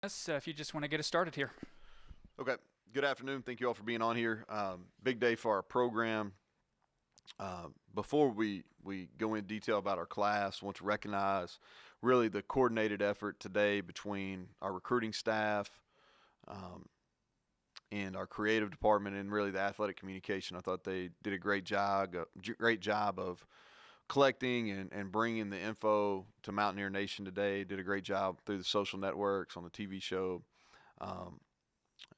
If you just want to get us started here. Okay. Good afternoon. Thank you all for being on here. Big day for our program. Before we go in detail about our class, I want to recognize really the coordinated effort today between our recruiting staff and our creative department and really the athletic communication. I thought they did a great job of collecting and bringing the info to Mountaineer Nation today. Did a great job through the social networks, on the TV show,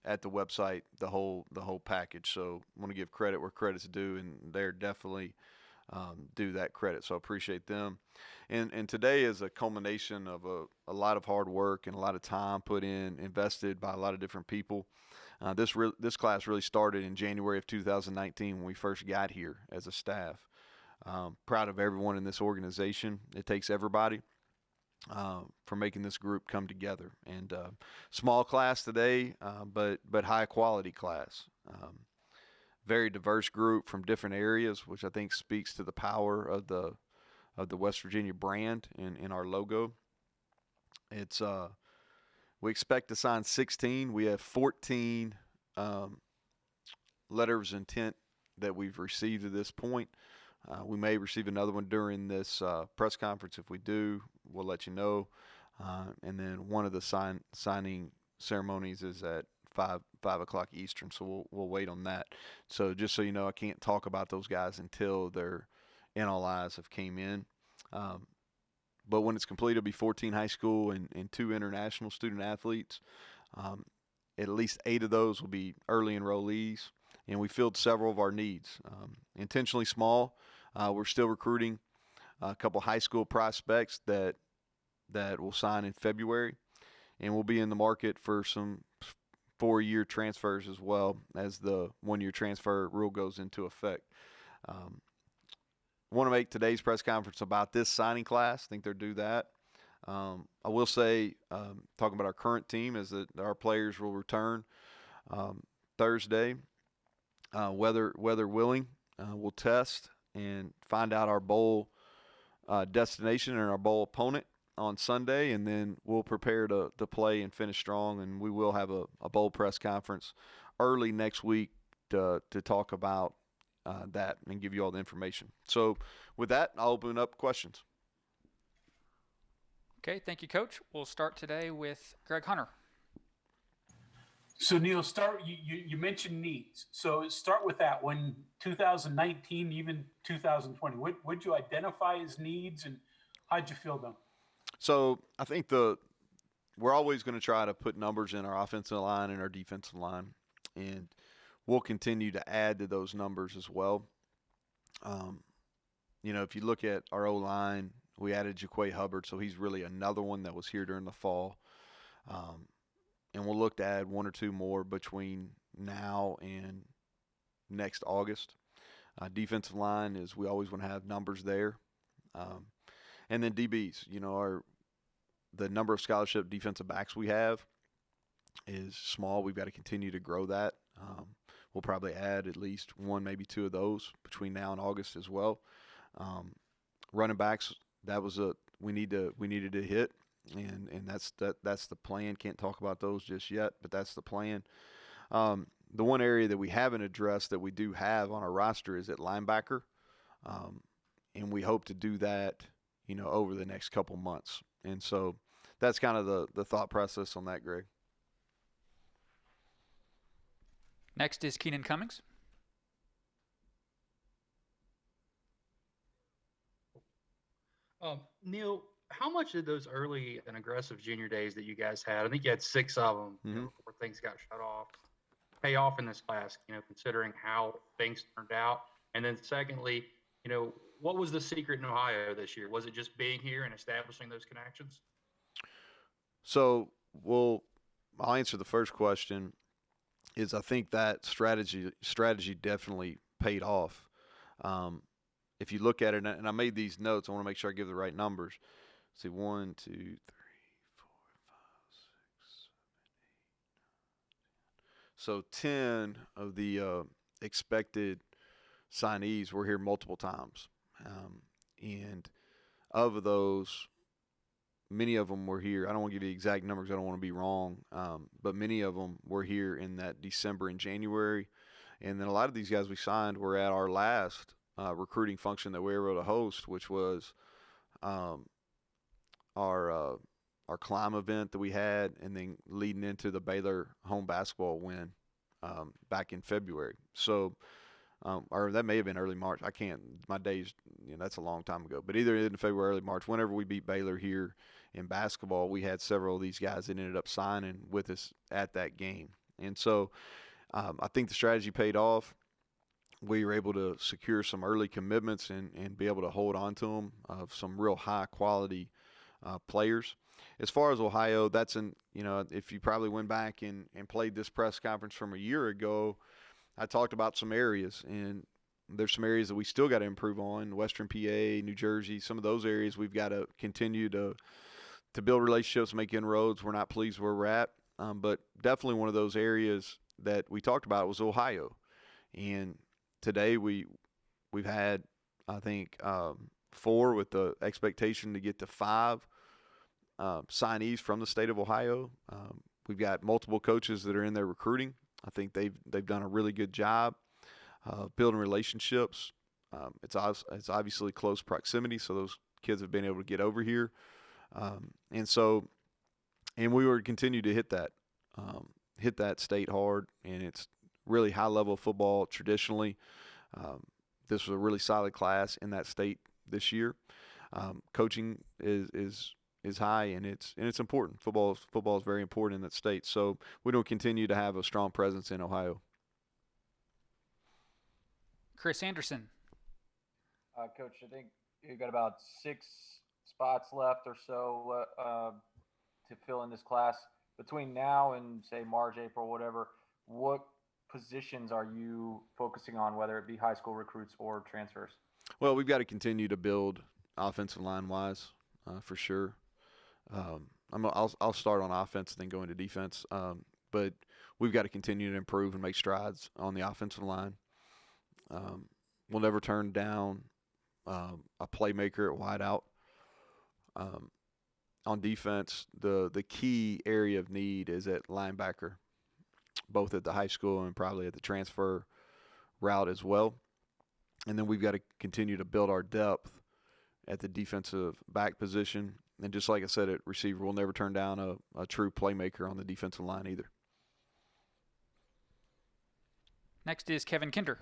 at the website, the whole package. So I want to give credit where credit's due, and they're definitely due that credit. So I appreciate them. And today is a culmination of a lot of hard work and a lot of time invested by a lot of different people. This class really started in January of 2019 when we first got here as a staff. Proud of everyone in this organization. It takes everybody for making this group come together. And small class today, but high quality class. Very diverse group from different areas, which I think speaks to the power of the West Virginia brand in our logo. It's we expect to sign 16. We have 14 letters of intent that we've received at this point. We may receive another one during this press conference. If we do, we'll let you know. And then one of the signing ceremonies is at 5 o'clock Eastern, so we'll wait on that. So just so you know, I can't talk about those guys until their NLIs have came in. But when it's complete, it'll be 14 high school and 2 international student athletes. At least 8 of those will be early enrollees, and we filled several of our needs. Intentionally small. We're still recruiting a couple high school prospects that will sign in February, and we'll be in the market for some 4-year transfers as well as the 1-year transfer rule goes into effect. Want to make today's press conference about this signing class. I think they're due that. I will say, talking about our current team, is that our players will return Thursday. Weather willing, we'll test and find out our bowl destination and our bowl opponent on Sunday, and then we'll prepare to play and finish strong. And we will have a bowl press conference early next week to talk about that and give you all the information. So with that, I'll open up questions. Okay, thank you, Coach. We'll start today with Greg Hunter. So Neal, you mentioned needs. So start with that. When 2019, even 2020, would you identify as needs, and how'd you feel them? So I think we're always going to try to put numbers in our offensive line and our defensive line, and we'll continue to add to those numbers as well. If you look at our O-line, we added Jaquay Hubbard, so he's really another one that was here during the fall. And we'll look to add 1 or 2 more between now and next August. Defensive line is we always want to have numbers there. And then DBs, the number of scholarship defensive backs we have is small. We've got to continue to grow that. We'll probably add at least 1, maybe 2 of those between now and August as well. Running backs, that was we needed to hit. And that's the plan. Can't talk about those just yet, but that's the plan. The one area that we haven't addressed that we do have on our roster is at linebacker, and we hope to do that, over the next couple months. And so that's kind of the thought process on that, Greg. Next is Keenan Cummings. Neal, how much did those early and aggressive junior days that you guys had, I think you had 6 of them before things got shut off, pay off in this class, considering how things turned out? And then secondly, what was the secret in Ohio this year? Was it just being here and establishing those connections? So, I'll answer the first question. I think that strategy definitely paid off. If you look at it, and I made these notes, I want to make sure I give the right numbers. See, 1, 2, 3, 4, 5, 6, 7, 8, 9, 10. So 10 of the expected signees were here multiple times. And of those, many of them were here. I don't want to give you the exact numbers. I don't want to be wrong. But many of them were here in that December and January. And then a lot of these guys we signed were at our last recruiting function that we were able to host, which was our climb event that we had, and then leading into the Baylor home basketball win back in February. So, or that may have been early March. I can't. My days, that's a long time ago. But either in February, or early March, whenever we beat Baylor here in basketball, we had several of these guys that ended up signing with us at that game. And so, I think the strategy paid off. We were able to secure some early commitments and be able to hold on to them of some real high quality players. As far as Ohio, that's if you probably went back and played this press conference from a year ago, I talked about some areas, and there's some areas that we still got to improve on. Western PA, New Jersey, some of those areas we've got to continue to build relationships, make inroads. We're not pleased where we're at, but definitely one of those areas that we talked about was Ohio. And today we've had, I think, 4 with the expectation to get to 5 signees from the state of Ohio. We've got multiple coaches that are in there recruiting. I think they've done a really good job building relationships. It's obviously close proximity, so those kids have been able to get over here. And we will continue to hit that state hard, and it's really high level football traditionally. This was a really solid class in that state this year. Coaching is high, and it's important. Football is very important in that state. So we will continue to have a strong presence in Ohio. Chris Anderson. Coach, I think you've got about 6 spots left or so to fill in this class. Between now and, say, March, April, whatever, what positions are you focusing on, whether it be high school recruits or transfers? Well, we've got to continue to build offensive line-wise for sure. I'll start on offense and then go into defense. But we've got to continue to improve and make strides on the offensive line. We'll never turn down a playmaker at wideout. On defense, the key area of need is at linebacker, both at the high school and probably at the transfer route as well. And then we've got to continue to build our depth at the defensive back position. And just like I said, at receiver, we'll never turn down a true playmaker on the defensive line either. Next is Kevin Kinder.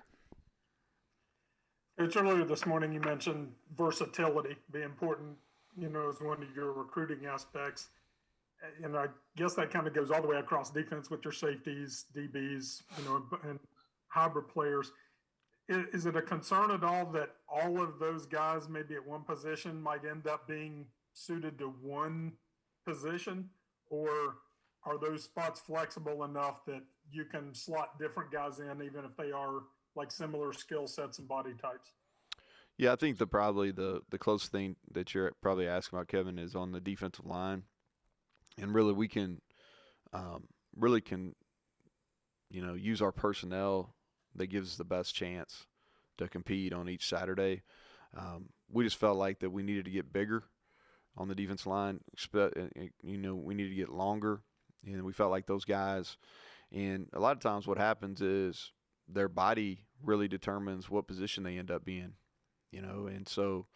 Coach, earlier this morning you mentioned versatility being important, as one of your recruiting aspects. And I guess that kind of goes all the way across defense with your safeties, DBs, and hybrid players. Is it a concern at all that all of those guys maybe at one position might end up being suited to one position, or are those spots flexible enough that you can slot different guys in even if they are like similar skill sets and body types? Yeah, I think probably the closest thing that you're probably asking about, Kevin, is on the defensive line. And really we can use our personnel that gives us the best chance to compete on each Saturday. We just felt like that we needed to get bigger on the defensive line. We needed to get longer, and we felt like those guys. And a lot of times what happens is their body really determines what position they end up being, and so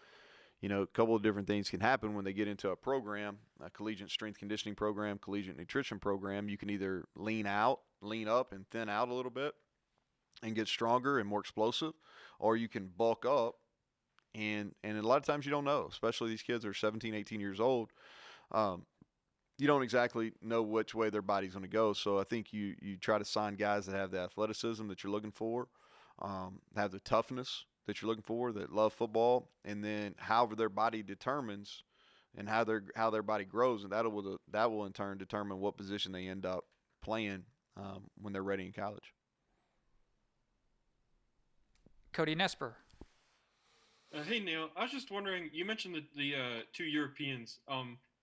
a couple of different things can happen when they get into a program, a collegiate strength conditioning program, collegiate nutrition program. You can either lean up and thin out a little bit and get stronger and more explosive, or you can bulk up. And a lot of times you don't know, especially these kids are 17, 18 years old. You don't exactly know which way their body's going to go. So I think you try to sign guys that have the athleticism that you're looking for, have the toughness that you're looking for, that love football, and then however their body determines and how their body grows, and that will in turn determine what position they end up playing when they're ready in college. Cody Nesper. Hey, Neal. I was just wondering, you mentioned the 2 Europeans.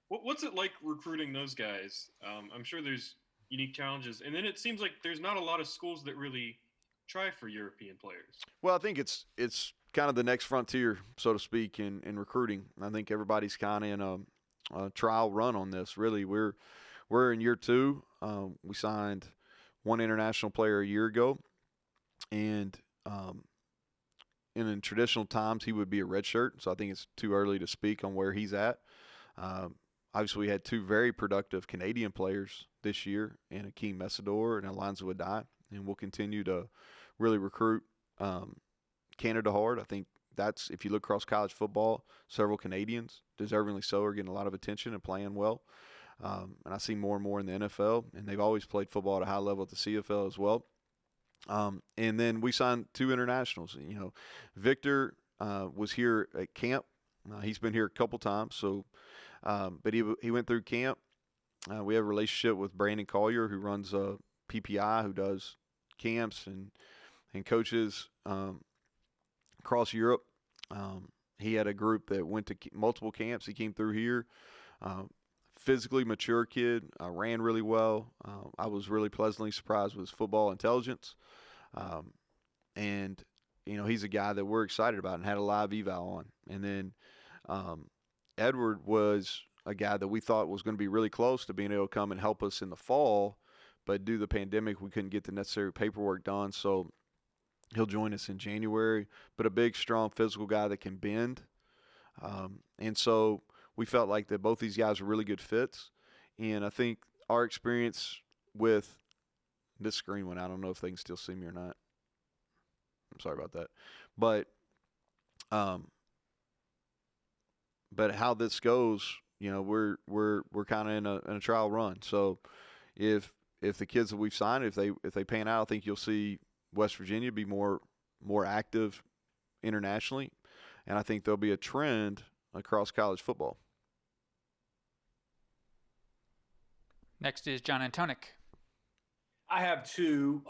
What's it like recruiting those guys? I'm sure there's unique challenges. And then it seems like there's not a lot of schools that really try for European players. Well, I think it's kind of the next frontier, so to speak, in recruiting. I think everybody's kind of in trial run on this. Really, we're in year 2. We signed one international player a year ago, and in traditional times he would be a redshirt. So I think it's too early to speak on where he's at. Obviously, we had 2 very productive Canadian players this year, in Akeem Messidor and Alonzo Adai, and we'll continue to really recruit Canada hard. I think that's, if you look across college football, several Canadians, deservingly so, are getting a lot of attention and playing well. And I see more and more in the NFL, and they've always played football at a high level at the CFL as well. And then we signed 2 internationals. You know, Victor was here at camp. He's been here a couple times, so but he went through camp. We have a relationship with Brandon Collier, who runs PPI, who does camps and coaches across Europe. He had a group that went to multiple camps. He came through here. Physically mature kid, ran really well. I was really pleasantly surprised with his football intelligence. And, you know, he's a guy that we're excited about and had a live eval on. And then Edward was a guy that we thought was going to be really close to being able to come and help us in the fall, but due to the pandemic, we couldn't get the necessary paperwork done. So he'll join us in January, but a big, strong, physical guy that can bend. And so we felt like that both these guys were really good fits. And I think our experience with this screen went, I don't know if they can still see me or not. I'm sorry about that. But how this goes, you know, we're kind of in a trial run. So if the kids that we've signed, if they pan out, I think you'll see West Virginia be more active internationally, and I think there'll be a trend across college football. Next is John Antonic. I have 2.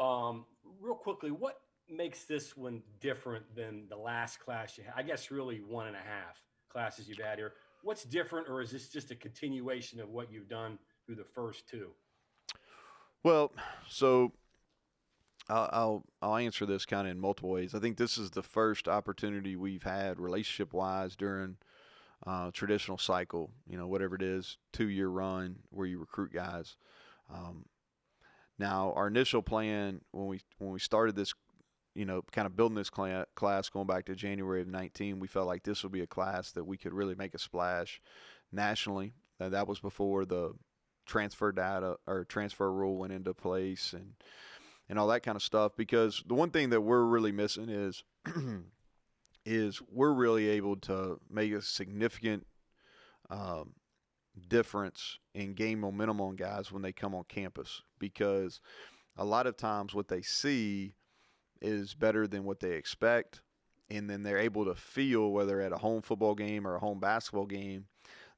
Real quickly, what makes this one different than the last class you had? I guess really 1.5 classes you've had here. What's different, or is this just a continuation of what you've done through the first 2? Well, so I'll answer this kind of in multiple ways. I think this is the first opportunity we've had relationship-wise during traditional cycle, you know, whatever it is, 2-year run where you recruit guys. Now, our initial plan when we started this, you know, kind of building this class going back to January of 19, we felt like this would be a class that we could really make a splash nationally. That was before the transfer data or transfer rule went into place and all that kind of stuff. Because the one thing that we're really missing is is we're really able to make a significant difference in game momentum on guys when they come on campus, because a lot of times what they see is better than what they expect, and then they're able to feel, whether at a home football game or a home basketball game,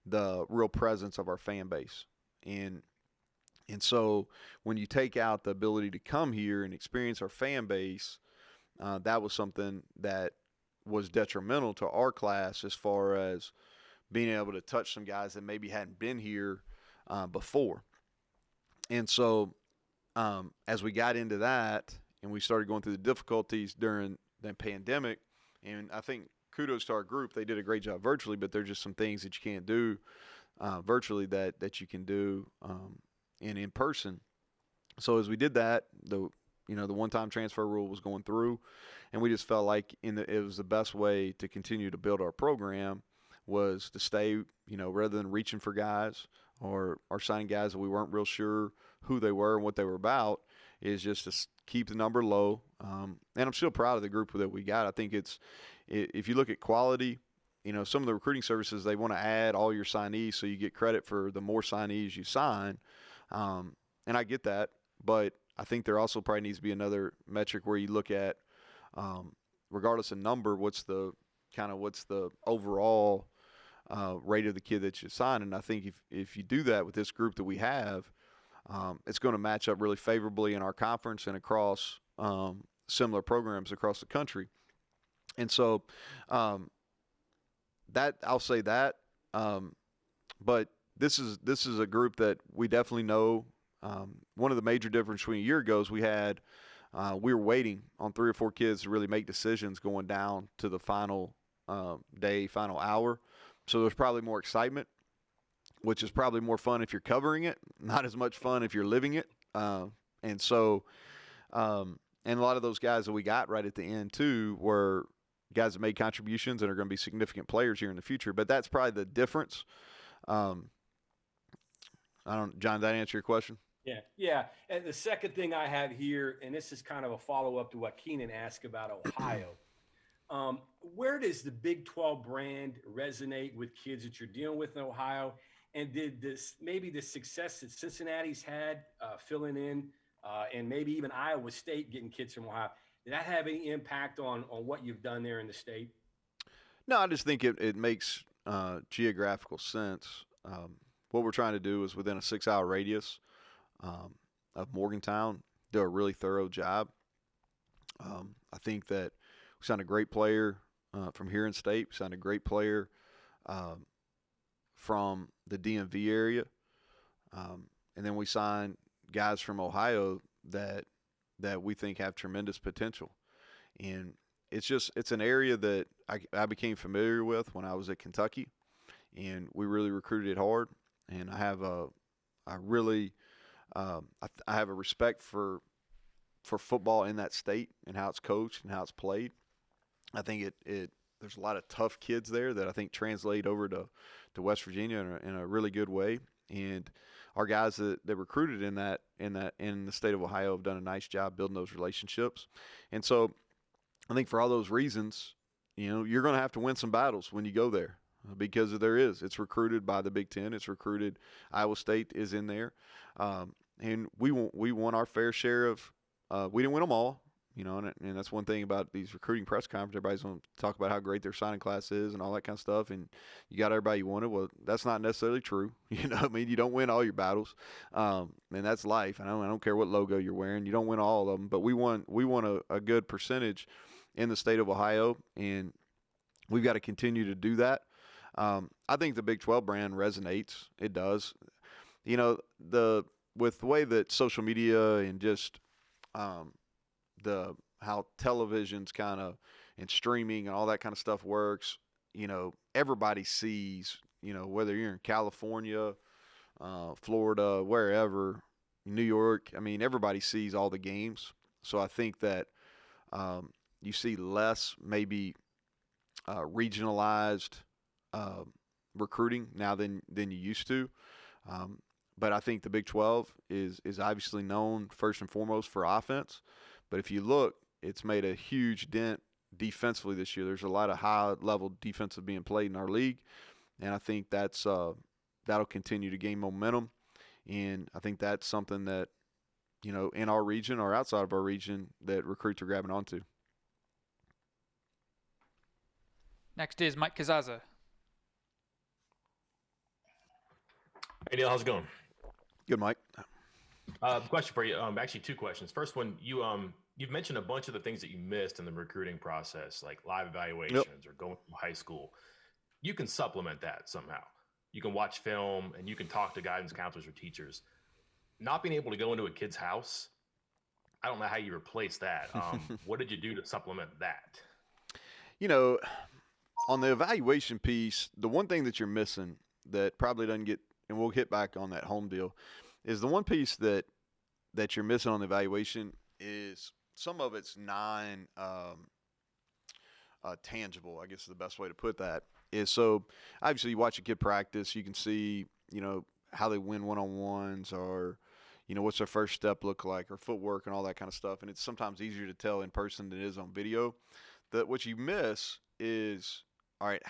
the real presence of our fan base. And so when you take out the ability to come here and experience our fan base, that was something that was detrimental to our class as far as being able to touch some guys that maybe hadn't been here before. And so as we got into that and we started going through the difficulties during the pandemic, and I think kudos to our group, they did a great job virtually, but there's just some things that you can't do virtually that you can do in person. So as we did that, the one-time transfer rule was going through, and we just felt like it was the best way to continue to build our program was to stay, rather than reaching for guys or signing guys that we weren't real sure who they were and what they were about, is just to keep the number low. And I'm still proud of the group that we got. I think if you look at quality, some of the recruiting services, they want to add all your signees so you get credit for the more signees you sign. And I get that, but I think there also probably needs to be another metric where you look at, regardless of number, what's the overall rate of the kid that you sign. And I think if you do that with this group that we have, it's going to match up really favorably in our conference and across similar programs across the country. And so that I'll say that. But this is a group that we definitely know. One of the major differences between a year ago is we were waiting on 3 or 4 kids to really make decisions going down to the final day, final hour. So there's probably more excitement. which is probably more fun if you're covering it, not as much fun if you're living it. And so, and a lot of those guys that we got right at the end too were guys that made contributions and are going to be significant players here in the future. But that's probably the difference. John, did that answer your question? Yeah. And the second thing I have here, and this is kind of a follow-up to what Keenan asked about Ohio. Where does the Big 12 brand resonate with kids that you're dealing with in Ohio? And did maybe the success that Cincinnati's had filling in and maybe even Iowa State getting kids from Ohio, did that have any impact on what you've done there in the state? No, I just think it makes geographical sense. What we're trying to do is within a 6-hour radius of Morgantown, do a really thorough job. I think that we signed a great player from here in state. We signed a great player from the DMV area. And then we signed guys from Ohio that we think have tremendous potential. And it's an area that I became familiar with when I was at Kentucky, and we really recruited it hard. And I have I have a respect for football in that state and how it's coached and how it's played. I think there's a lot of tough kids there that I think translate over to West Virginia in a really good way. And our guys that recruited in the state of Ohio have done a nice job building those relationships. And so I think for all those reasons, you're going to have to win some battles when you go there, because it's recruited by the Big Ten. It's recruited. Iowa State is in there. And we won our fair share of, we didn't win them all, and that's one thing about these recruiting press conferences. Everybody's going to talk about how great their signing class is and all that kind of stuff, and you got everybody you wanted. Well, that's not necessarily true. You don't win all your battles, and that's life. I don't care what logo you're wearing. You don't win all of them, but we won a good percentage in the state of Ohio, and we've got to continue to do that. I think the Big 12 brand resonates. It does. With the way that social media and just how television's kind of and streaming and all that kind of stuff works, everybody sees, whether you're in California, Florida, wherever, New York, everybody sees all the games. So I think that you see less maybe regionalized recruiting now than you used to. But I think the Big 12 is obviously known first and foremost for offense. But if you look, it's made a huge dent defensively this year. There's a lot of high-level defensive being played in our league, and I think that'll continue to gain momentum. And I think that's something that, in our region or outside of our region, that recruits are grabbing onto. Next is Mike Cazazza. Hey, Neal, how's it going? Good, Mike. Question for you. Actually, two questions. First one, you've mentioned a bunch of the things that you missed in the recruiting process, like live evaluations or going through high school. You can supplement that somehow. You can watch film and you can talk to guidance counselors or teachers. Not being able to go into a kid's house, I don't know how you replace that. What did you do to supplement that? On the evaluation piece, the one thing that you're missing that probably doesn't get, and we'll hit back on that home deal, is the one piece that you're missing on the evaluation is some of it's tangible, I guess is the best way to put that. Is so obviously you watch a kid practice, you can see, how they win one-on-ones or, what's their first step look like or footwork and all that kind of stuff. And it's sometimes easier to tell in person than it is on video. What you miss is, all right,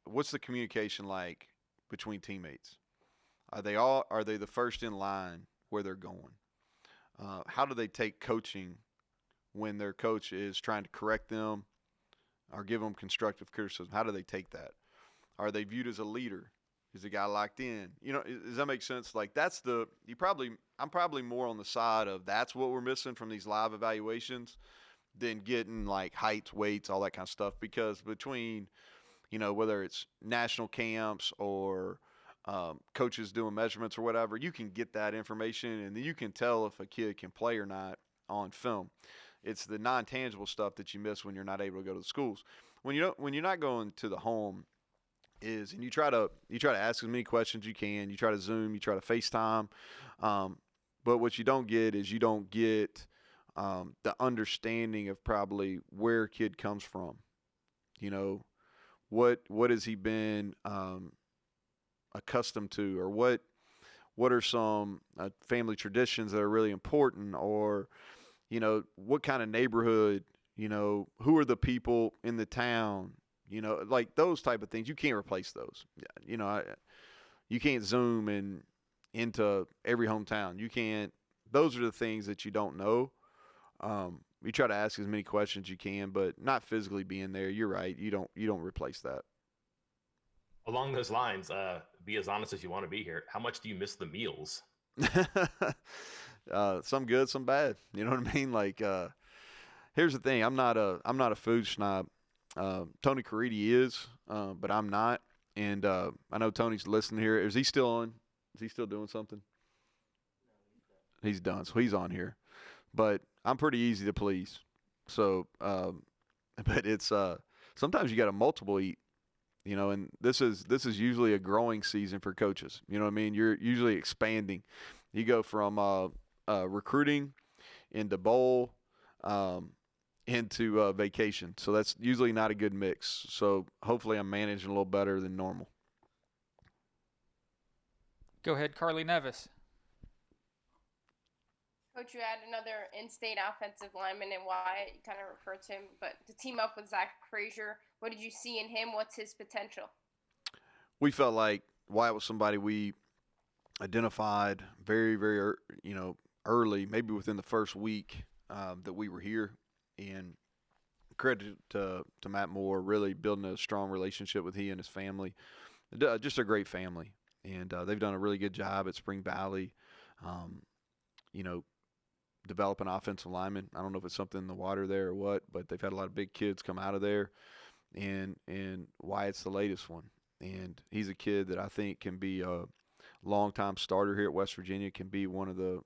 what's the communication like between teammates? Are they the first in line where they're going? How do they take coaching when their coach is trying to correct them or give them constructive criticism? How do they take that? Are they viewed as a leader? Is the guy locked in? Does that make sense? Like I'm probably more on the side of that's what we're missing from these live evaluations than getting like heights, weights, all that kind of stuff. Because between, whether it's national camps or coaches doing measurements or whatever, you can get that information and then you can tell if a kid can play or not on film. It's the non-tangible stuff that you miss when you're not able to go to the schools. When you're not going to the home, is, and you try to ask as many questions you can. You try to Zoom, you try to FaceTime, but what you don't get is you don't get the understanding of probably where a kid comes from. You know, what has he been accustomed to, or what are some family traditions that are really important, or, you know, what kind of neighborhood, you know, who are the people in the town, you know, like those type of things. You can't replace those. You know, you can't zoom into every hometown. You can't. Those are the things that you don't know. You try to ask as many questions you can, but not physically being there. You're right. You don't replace that. Along those lines, be as honest as you want to be here. How much do you miss the meals? Some good, some bad. You know what I mean? Like, here's the thing. I'm not a food snob. Tony Caridi is, but I'm not. And I know Tony's listening here. Is he still on? Is he still doing something? He's done, so he's on here. But I'm pretty easy to please. So, but it's sometimes you got to multiple eat. You know, and this is usually a growing season for coaches. You know what I mean? You're usually expanding. You go from recruiting into bowl into vacation. So that's usually not a good mix. So hopefully I'm managing a little better than normal. Go ahead, Carly Nevis. Coach, you had another in-state offensive lineman in Wyatt. You kind of referred to him, but to team up with Zach Frazier, what did you see in him? What's his potential? We felt like Wyatt was somebody we identified very, very, early, maybe within the first week that we were here. And credit to Matt Moore, really building a strong relationship with he and his family. Just a great family. And they've done a really good job at Spring Valley. Developing offensive linemen. I don't know if it's something in the water there or what, but they've had a lot of big kids come out of there, and Wyatt's the latest one. And he's a kid that I think can be a long-time starter here at West Virginia, can be one of the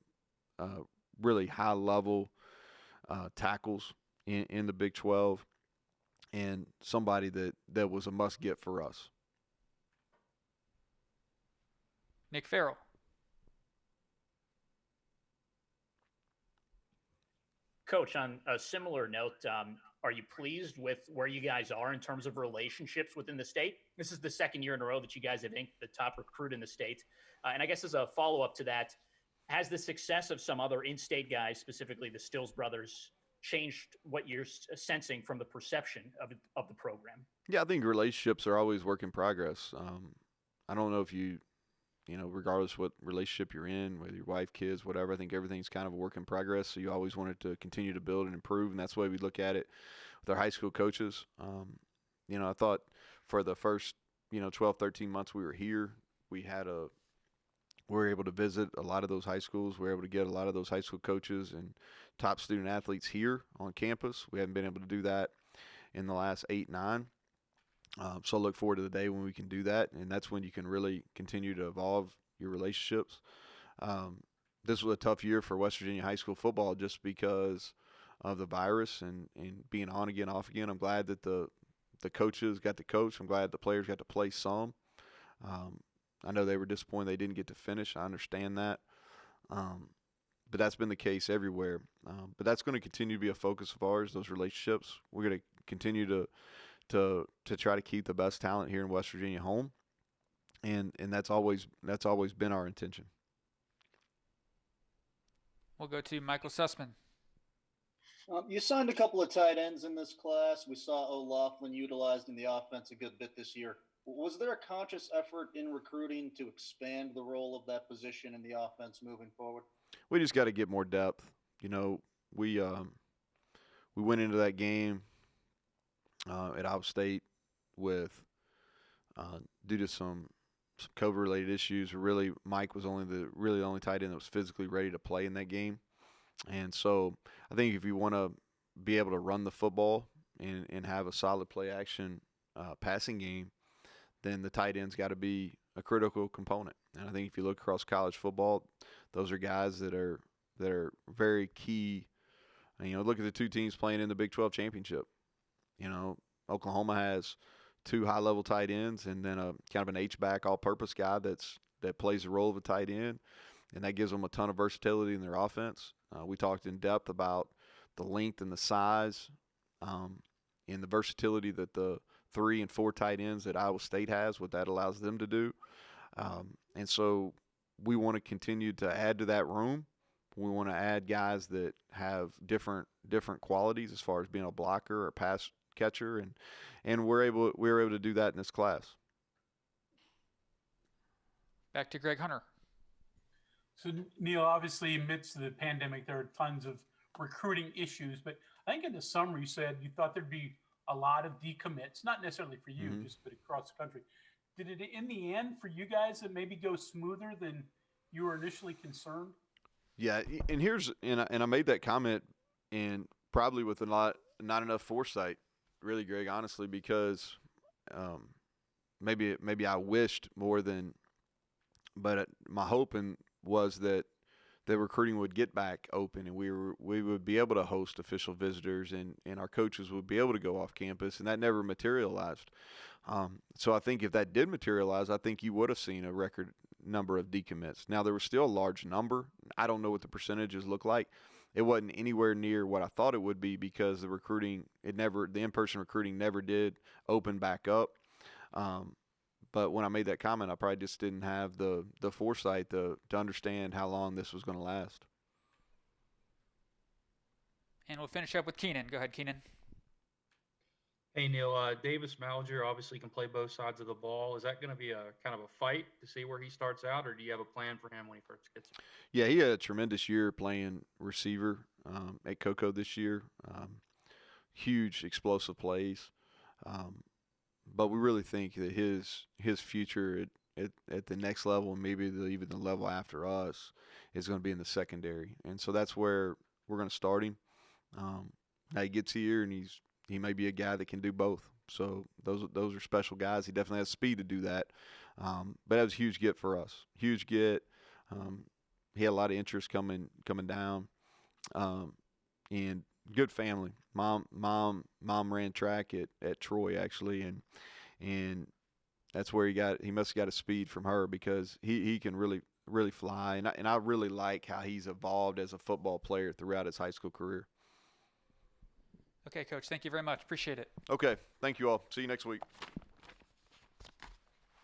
really high-level tackles in the Big 12, and somebody that was a must-get for us. Nick Farrell. Coach, on a similar note, are you pleased with where you guys are in terms of relationships within the state? This is the second year in a row that you guys have inked the top recruit in the state. And I guess as a follow-up to that, has the success of some other in-state guys, specifically the Stills brothers, changed what you're sensing from the perception of the program? Yeah, I think relationships are always work in progress. I don't know if regardless what relationship you're in, whether your wife, kids, whatever, I think everything's kind of a work in progress. So you always want it to continue to build and improve, and that's the way we look at it with our high school coaches. I thought for the first, 12, 13 months we were here, we were able to visit a lot of those high schools. We were able to get a lot of those high school coaches and top student athletes here on campus. We haven't been able to do that in the last 8, 9. So I look forward to the day when we can do that, and that's when you can really continue to evolve your relationships. This was a tough year for West Virginia high school football just because of the virus and being on again, off again. I'm glad that the coaches got to coach. I'm glad the players got to play some. I know they were disappointed they didn't get to finish. I understand that. But that's been the case everywhere. But that's going to continue to be a focus of ours, those relationships. We're going to continue to try to keep the best talent here in West Virginia home, and that's always been our intention. We'll go to Michael Sussman. You signed a couple of tight ends in this class. We saw O'Loughlin utilized in the offense a good bit this year. Was there a conscious effort in recruiting to expand the role of that position in the offense moving forward? We just got to get more depth. We went into that game at Iowa State with due to some COVID-related issues. Really, Mike was the only tight end that was physically ready to play in that game. And so I think if you want to be able to run the football and have a solid play action passing game, then the tight end's got to be a critical component. And I think if you look across college football, those are guys that are very key. And, look at the two teams playing in the Big 12 championship. Oklahoma has 2 high-level tight ends, and then a kind of an H-back all-purpose guy that plays the role of a tight end, and that gives them a ton of versatility in their offense. We talked in depth about the length and the size and the versatility that the 3 and 4 tight ends that Iowa State has, what that allows them to do. And so we want to continue to add to that room. We want to add guys that have different qualities as far as being a blocker or pass catcher, and we're able to do that in this class. Back to Greg Hunter. So, Neal, obviously, amidst the pandemic, there are tons of recruiting issues, but I think in the summer you said you thought there'd be a lot of decommits, not necessarily for you, Mm-hmm. just but across the country. Did it, in the end, for you guys, it maybe go smoother than you were initially concerned? Yeah, and I made that comment, and probably with not enough foresight, really, Greg, honestly, because maybe I wished more than, but my hoping was that the recruiting would get back open, and we would be able to host official visitors, and our coaches would be able to go off campus, and that never materialized. So I think if that did materialize, I think you would have seen a record number of decommits. Now, there was still a large number. I don't know what the percentages look like. It wasn't anywhere near what I thought it would be because the in-person recruiting never did open back up. But when I made that comment, I probably just didn't have the foresight to understand how long this was going to last. And we'll finish up with Keenan. Go ahead, Keenan. Hey, Neal, Davis Malger obviously can play both sides of the ball. Is that going to be a kind of a fight to see where he starts out, or do you have a plan for him when he first gets here? Yeah, he had a tremendous year playing receiver at Cocoa this year. Huge explosive plays. But we really think that his future at the next level, and maybe even the level after us, is going to be in the secondary. And so that's where we're going to start him. Now he gets here, and he may be a guy that can do both. So those are special guys. He definitely has speed to do that. But that was a huge get for us. Huge get. He had a lot of interest coming down. And good family. Mom ran track at Troy actually, and that's where he must have got a speed from her because he can really fly, and I really like how he's evolved as a football player throughout his high school career. Okay, Coach. Thank you very much. Appreciate it. Okay, thank you all. See you next week.